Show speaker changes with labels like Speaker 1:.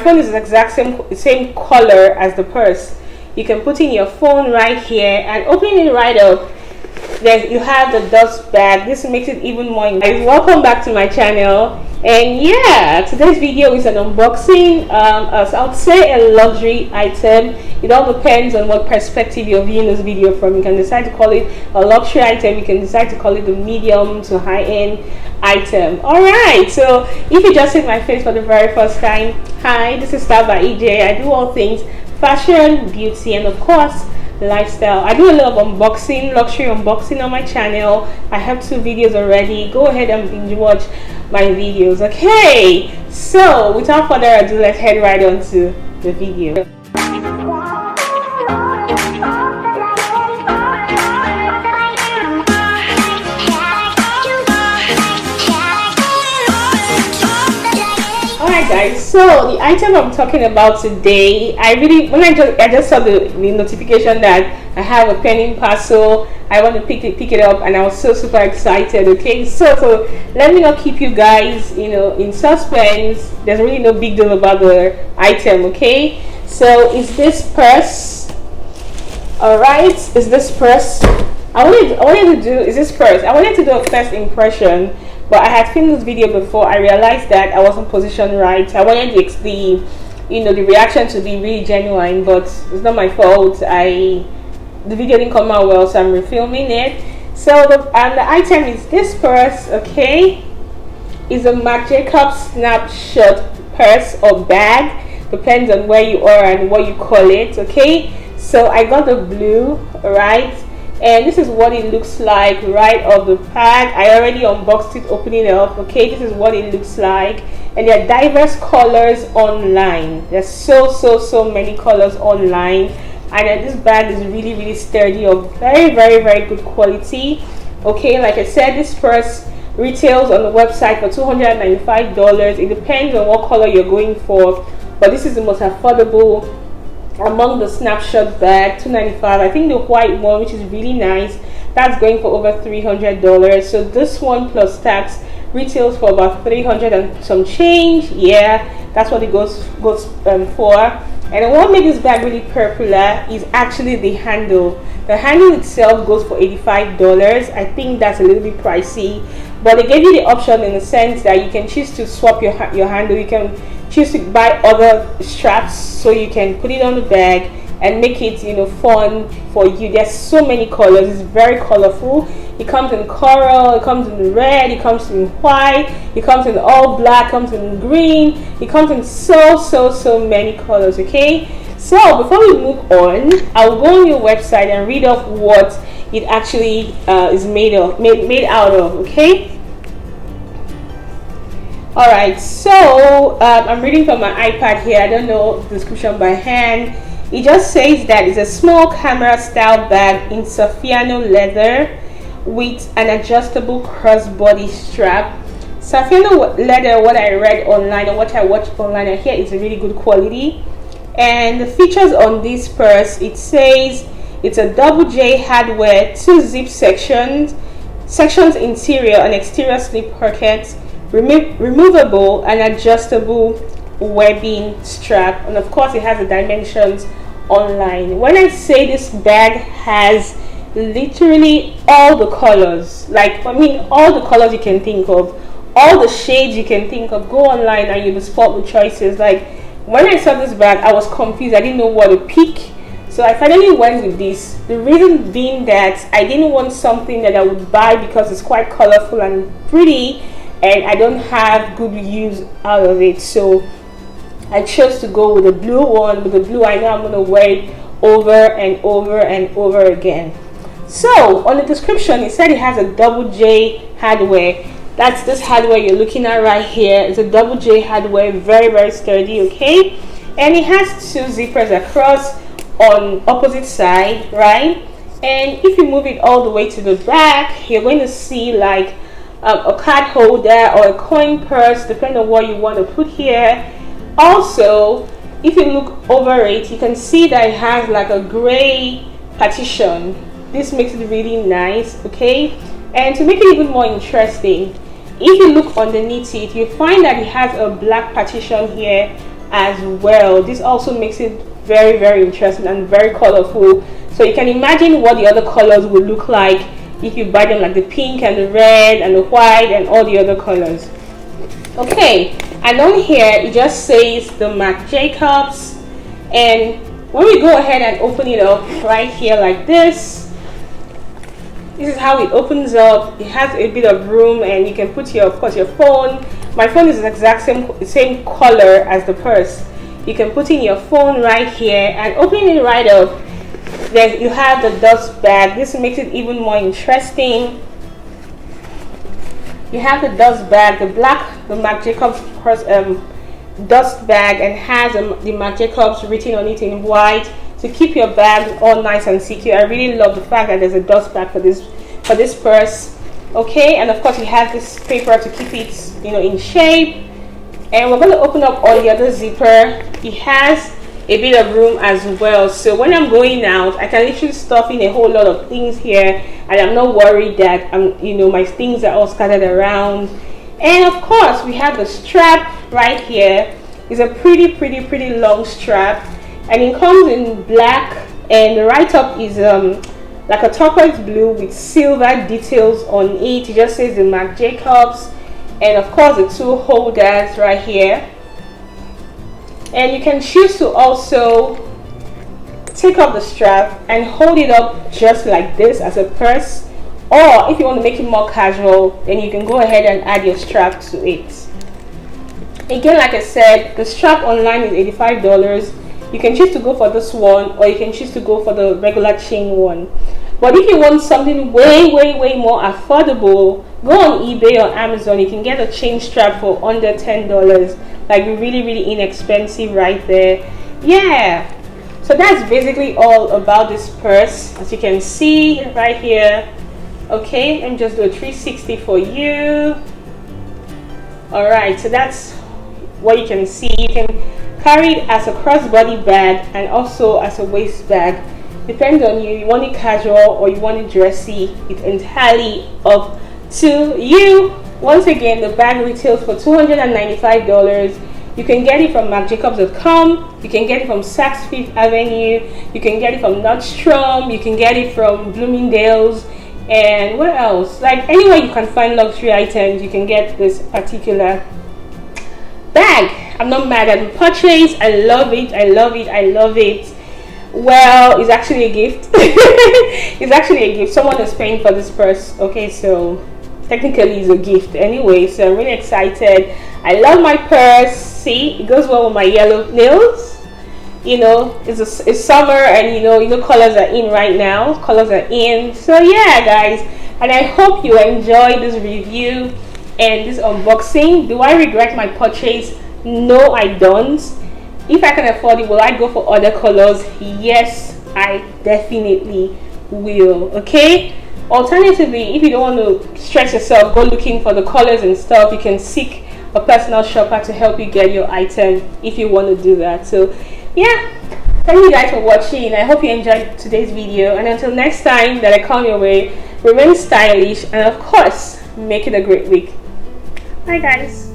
Speaker 1: phone is the exact same color as the purse. You can put in your phone right here and opening it right up. Then you have the dust bag. This makes it even more nice. Welcome back to my channel. And yeah, today's video is an unboxing. As I would say, a luxury item. It all depends on what perspective you're viewing this video from. You can decide to call it a luxury item. You can decide to call it a medium to high-end item. Alright, so if you just see my face for the very first time, hi, this is Style by EJ. I do all things fashion, beauty, and of course lifestyle. I do a lot of unboxing, luxury unboxing on my channel. I have 2 videos already. Go ahead and binge watch my videos. Okay, so without further ado, let's head right on to the video. Guys, so the item I'm talking about today, I just saw the notification that I have a pending parcel. I want to pick it up, and I was so super excited. Okay, so let me not keep you guys in suspense. There's really no big deal about the item. Okay, so is this purse. All right, is this purse. I wanted to do a first impression. But I had filmed this video before. I realized that I wasn't positioned right. I wanted the reaction to be really genuine, but it's not my fault. The video didn't come out well, so I'm refilming it. So the item is this purse. Okay, it's a Marc Jacobs Snapshot purse or bag, depends on where you are and what you call it. Okay, so I got the blue, right? And this is what it looks like right off the pack. I already unboxed it, opening it up. Okay, this is what it looks like, and there are diverse colors online. There's so many colors online, and this bag is really sturdy, of very good quality. Okay, like I said, this purse retails on the website for $295. It depends on what color you're going for, but this is the most affordable among the Snapshot bag. $295. I think the white one, which is really nice, that's going for over $300. So this one plus tax retails for about 300 and some change. Yeah, that's what it goes for. And what makes this bag really popular is actually the handle. The handle itself goes for $85. I think that's a little bit pricey, but they gave you the option in the sense that you can choose to swap your handle. You can choose to buy other straps so you can put it on the bag and make it fun for you. There's so many colors. It's very colorful. It comes in coral, it comes in red, it comes in white, it comes in all black, it comes in green, it comes in so many colors. Okay, so before we move on, I'll go on your website and read off what it actually is made out of. Okay, alright, so I'm reading from my iPad here. I don't know the description by hand. It just says that it's a small camera style bag in Saffiano leather with an adjustable crossbody strap. Saffiano leather, what I read online and what I watched online, I hear is a really good quality. And the features on this purse, it says it's a double J hardware, 2 zip sections interior and exterior slip pockets, removable and adjustable webbing strap, and of course it has the dimensions online. When I say this bag has literally all the colors, all the colors you can think of, all the shades you can think of, go online and you'll be spoiled with choices. Like when I saw this bag, I was confused. I didn't know what to pick, so I finally went with this. The reason being that I didn't want something that I would buy because it's quite colorful and pretty, and I don't have good use out of it. So I chose to go with the blue one. With the blue, I know I'm going to wear it over and over again. So on the description, it said it has a double J hardware. That's this hardware you're looking at right here. It's a double J hardware, very sturdy. Okay, and it has 2 zippers across on opposite side, right? And if you move it all the way to the back, you're going to see like a card holder or a coin purse, depending on what you want to put here. Also, if you look over it, you can see that it has like a gray partition. This makes it really nice. Okay, and to make it even more interesting, if you look underneath it, you find that it has a black partition here as well. This also makes it very, very interesting and very colorful. So you can imagine what the other colors would look like if you buy them, like the pink and the red and the white and all the other colors. Okay, and on here it just says the Marc Jacobs, and when we go ahead and open it up right here like this is how it opens up. It has a bit of room, and you can put your, of course, your phone. My phone is the exact same color as the purse. You can put in your phone right here, and opening it right up, then you have the dust bag. This makes it even more interesting. You have the dust bag, the Marc Jacobs purse, dust bag, and has the Marc Jacobs written on it in white to keep your bag all nice and secure. I really love the fact that there's a dust bag for this purse. Okay, and of course you have this paper to keep it, you know, in shape. And we're going to open up all the other zipper. It has a bit of room as well, so when I'm going out, I can literally stuff in a whole lot of things here, and I'm not worried that my things are all scattered around. And of course we have the strap right here. It's a pretty long strap, and it comes in black, and the right top is like a turquoise blue with silver details on it. It just says the Marc Jacobs, and of course the two holders right here. And you can choose to also take off the strap and hold it up just like this as a purse, or if you want to make it more casual, then you can go ahead and add your strap to it. Again, like I said, the strap online is $85. You can choose to go for this one, or you can choose to go for the regular chain one. But if you want something way more affordable, go on eBay or Amazon. You can get a chain strap for under $10, like really inexpensive right there. Yeah, so that's basically all about this purse, as you can see right here. Okay, let me just do a 360 for you. All right, so that's what you can see. You can carry it as a crossbody bag and also as a waist bag. Depends on you. You want it casual or you want it dressy. It's entirely up to you. Once again, the bag retails for $295. You can get it from marcjacobs.com. You can get it from Saks Fifth Avenue. You can get it from Nordstrom. You can get it from Bloomingdale's. And what else? Like anywhere you can find luxury items, you can get this particular bag. I'm not mad at the purchase. I love it. Well, it's actually a gift. It's actually a gift. Someone is paying for this purse. Okay, so technically it's a gift anyway. So I'm really excited. I love my purse. See, it goes well with my yellow nails. You know, it's summer, and you know colors are in right now. Colors are in. So yeah, guys, and I hope you enjoyed this review and this unboxing. Do I regret my purchase? No, I don't. If I can afford it, will I go for other colors? Yes, I definitely will. Okay, alternatively, if you don't want to stress yourself, go looking for the colors and stuff, you can seek a personal shopper to help you get your item if you want to do that. So yeah, thank you guys for watching. I hope you enjoyed today's video, and until next time that I come your way, remain stylish, and of course, make it a great week. Bye guys.